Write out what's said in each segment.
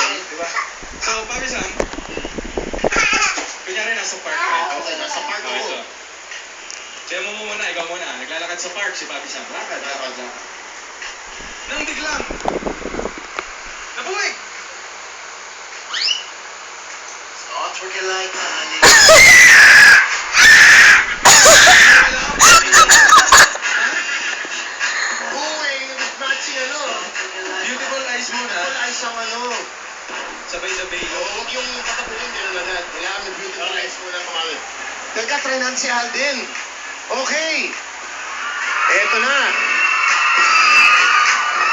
Diba? So, Papi Sam, kunyari nasa park ka. Okay, nasa park Okay, ako. so, Demo mo muna, ikaw muna. Naglalakad sa park si Papi Sam. Lakad. Nang biglang, nabuhay! Thoughts working like honey. Buwing, matching ano. Beautiful eyes muna. Beautiful eyes ang ano. Sabay the bayo. Huwag yung patapunin, din na agad. Kailangan may beautiful eyes muna pangalan. Teka, try natin si Alden. Okay. Eto na.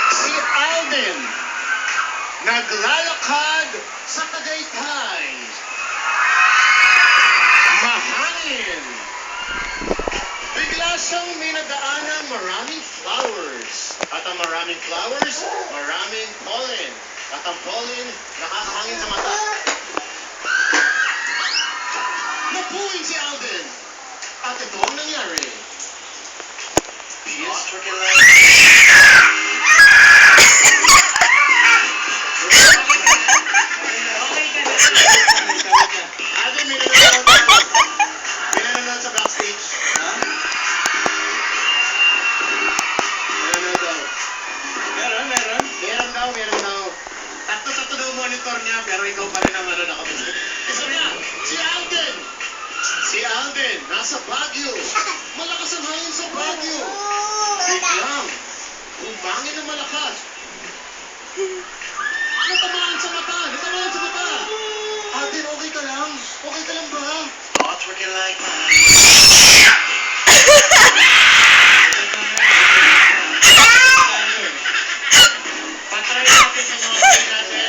Si Alden. Naglalakad sa Tagaytay. Mahangin. Bigla siyang may nadaanan maraming flowers. At ang maraming flowers, maraming pollen. At ang pollen, nakakahangin sa mata. Napuwing si Alden. At ito ang nangyari. Yes, working like... Alden, may nanonood sa backstage. Ha? Nanonood daw. Meron. Meron daw. Tatlo daw monitor niya, pero ikaw pa rin ang nakapagod. Isa niya, si Alden, nasa Baguio. Malakas ang hangin sa Baguio. Biglang, umangin na malakas. Natamaan sa mata. Alden, okay ka lang? Okay ka lang ba? Thoughts working like patry natin sa mga natin.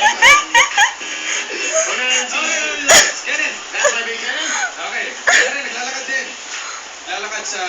Ganun. Nasa kaibigan? Okay. Ganun, naglalakad din. Naglalakad sa